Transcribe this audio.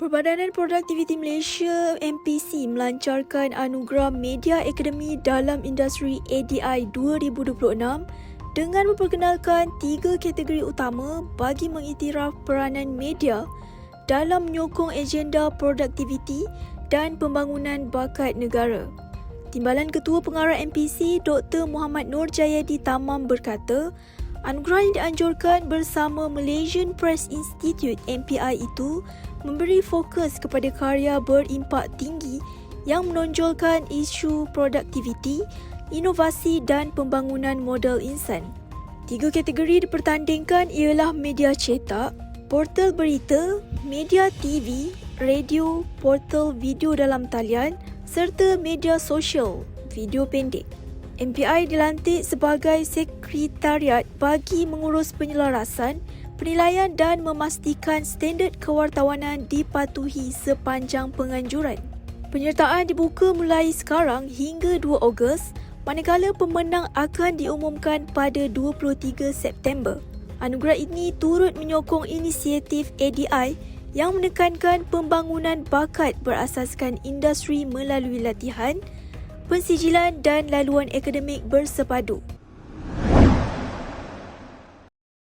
Perbadanan Produktiviti Malaysia MPC melancarkan anugerah Media Akademi dalam industri ADI 2026 dengan memperkenalkan 3 kategori utama bagi mengiktiraf peranan media dalam menyokong agenda produktiviti dan pembangunan bakat negara. Timbalan Ketua Pengarah MPC Dr. Muhammad Nur Jayadi Tamam berkata, anugerah yang dianjurkan bersama Malaysian Press Institute MPI itu memberi fokus kepada karya berimpak tinggi yang menonjolkan isu produktiviti, inovasi dan pembangunan modal insan. 3 kategori dipertandingkan ialah media cetak, portal berita, media TV, radio, portal video dalam talian serta media sosial, video pendek. MPI dilantik sebagai sekretariat bagi mengurus penyelarasan, penilaian dan memastikan standard kewartawanan dipatuhi sepanjang penganjuran. Penyertaan dibuka mulai sekarang hingga 2 Ogos, manakala pemenang akan diumumkan pada 23 September. Anugerah ini turut menyokong inisiatif ADI yang menekankan pembangunan bakat berasaskan industri melalui latihan, pensijilan dan laluan akademik bersepadu.